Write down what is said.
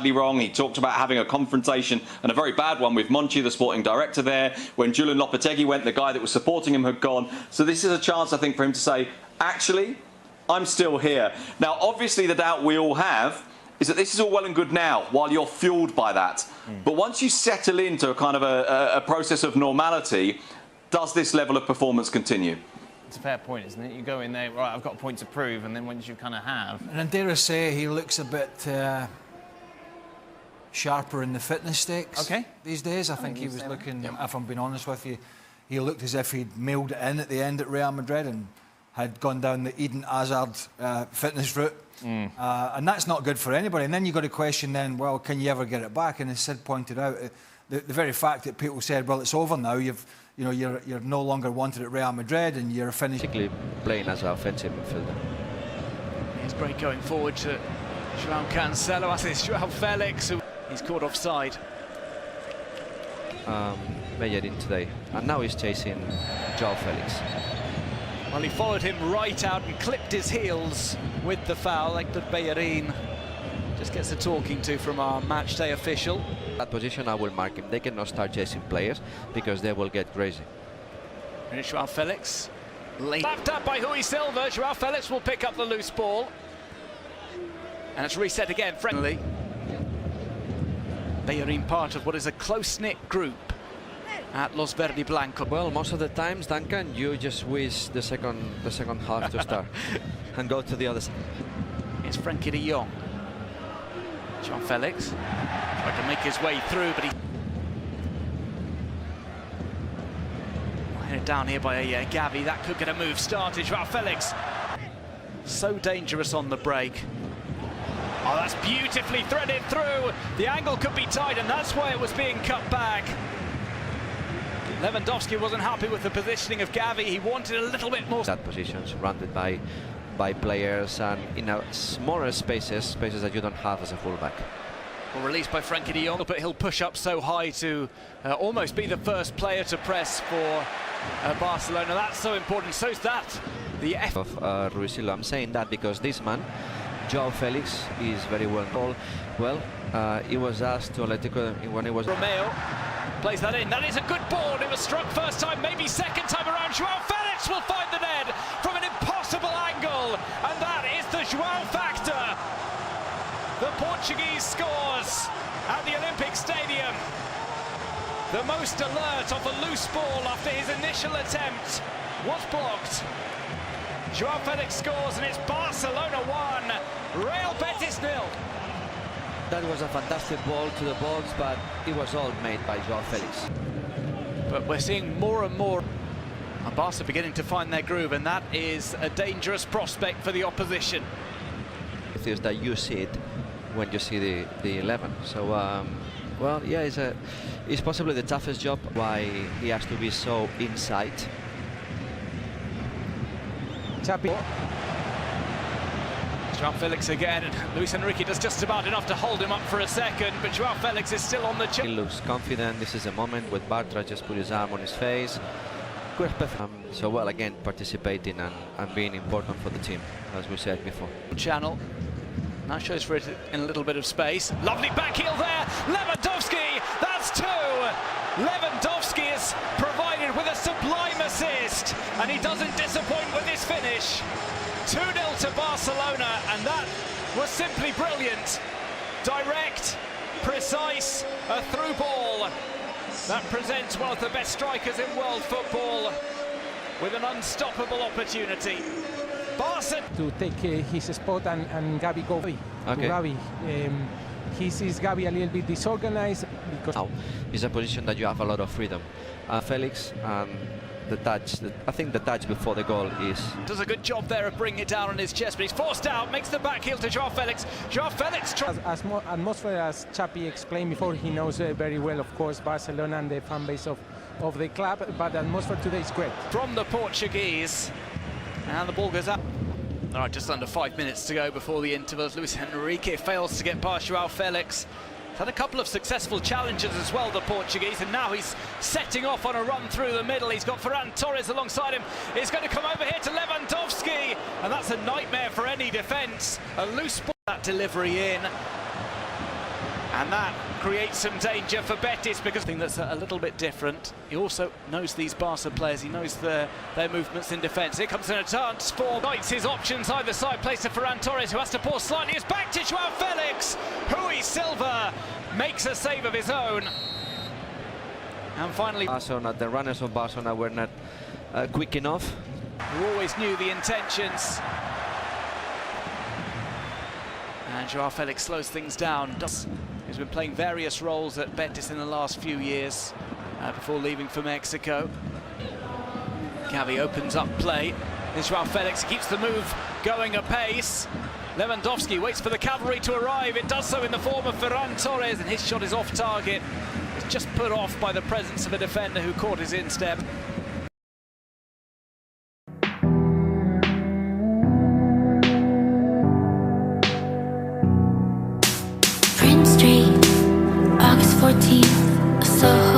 Wrong. He talked about having a confrontation, and a very bad one, with Monchi, the sporting director there. When Julian Lopetegui went, the guy that was supporting him had gone. So this is a chance, I think, for him to say, actually, I'm still here. Now, obviously, the doubt we all have is that this is all well and good now, while you're fueled by that. But once you settle into a kind of a process of normality, does this level of performance continue? It's a fair point, isn't it? You go in there, right, I've got a point to prove, and then once you kind of have... And I dare I say, he looks a bit sharper in the fitness stakes these days. I think he was looking, if I'm being honest with you, he looked as if he'd mailed it in at the end at Real Madrid and had gone down the Eden Hazard fitness route. And that's not good for anybody. And then you've got to question then, well, can you ever get it back? And as Sid pointed out, the very fact that people said, well, it's over now, you're no longer wanted at Real Madrid and you're finished. Particularly playing as an offensive midfielder. It's great going forward to Joao Cancelo, as is Joao Félix, who he's caught offside. Bellerin today, and now he's chasing Joao Félix. Well, he followed him right out and clipped his heels with the foul. Like that, Bellerin just gets a talking to from our matchday official. That position, I will mark him. They cannot start chasing players because they will get crazy. And Joao Félix, lapped up by Rui Silva. Joao Félix will pick up the loose ball. And it's reset again, friendly. Bellerin part of what is a close-knit group at Los Verde Blanco. Well, most of the times, Duncan, you just wish the second half to start and go to the other side. It's Frenkie de Jong. Joao Félix tried to make his way through, but he headed down here by Gavi. That could get a move started. Joao Félix, so dangerous on the break. Oh, that's beautifully threaded through. The angle could be tight, and that's why it was being cut back. Lewandowski wasn't happy with the positioning of Gavi. He wanted a little bit more. That position surrounded by players and in smaller spaces that you don't have as a fullback. Well, released by Frenkie de Jong, but he'll push up so high to almost be the first player to press for Barcelona. That's so important. So's that. The F of Rui Silva. I'm saying that because this man, Joao Félix, is very well known. Well, he was asked to Atletico when he was... Romeo plays that in. That is a good ball. It was struck first time, maybe second time around. Joao Félix will find the net from an impossible angle. And that is the Joao factor. The Portuguese scores at the Olympic Stadium. The most alert of a loose ball after his initial attempt was blocked. Joao Félix scores, and it's Barcelona 1, Real Betis 0. That was a fantastic ball to the box, but it was all made by Joao Félix. But we're seeing more and more and Barca beginning to find their groove, and that is a dangerous prospect for the opposition. It is that you see it when you see the 11. So, well, yeah, it's possibly the toughest job. Why he has to be so inside. Joao Félix again, and Luis Enrique does just about enough to hold him up for a second, but Joao Félix is still on the He looks confident. This is a moment with Bartra just put his arm on his face. So, well, again, participating and being important for the team, as we said before. Channel now shows for it in a little bit of space. Lovely back heel there. Lewandowski, that's two. Lewandowski is provided with a sublime assist, and he doesn't disappoint with his finish. 2-0 to Barcelona, and that was simply brilliant. Direct, precise, a through ball that presents one of the best strikers in world football with an unstoppable opportunity. Barca to take his spot and Gavi go to Gavi. He sees Gavi a little bit disorganized because now it's a position that you have a lot of freedom. Félix and the touch, I think the touch before the goal does a good job there of bringing it down on his chest, but he's forced out, makes the back heel to Joao Félix. Joao Félix as atmosphere, as Chapi explained before, he knows very well, of course, Barcelona and the fan base of the club, but the atmosphere today is great. From the Portuguese, and the ball goes up. All right, just under 5 minutes to go before the intervals. Luis Enrique fails to get past Joao Félix. He's had a couple of successful challenges as well, the Portuguese, and now he's setting off on a run through the middle. He's got Ferran Torres alongside him. He's going to come over here to Lewandowski, and that's a nightmare for any defence. A loose ball, that delivery in. And that creates some danger for Betis because I think that's a little bit different. He also knows these Barca players. He knows their movements in defence. Here comes an advance for Knights. His options either side. Plays to Ferran Torres, who has to pause slightly. It's back to Joao Félix. Rui Silva makes a save of his own. And finally, Barcelona, the runners of Barcelona were not quick enough. who always knew the intentions. And Joao Félix slows things down. He's been playing various roles at Betis in the last few years before leaving for Mexico. Gavi opens up play. There's Joao Félix, he keeps the move going apace. Lewandowski waits for the cavalry to arrive. It does so in the form of Ferran Torres, and his shot is off target. It's just put off by the presence of a defender who caught his instep. Street, August 14th, Soho.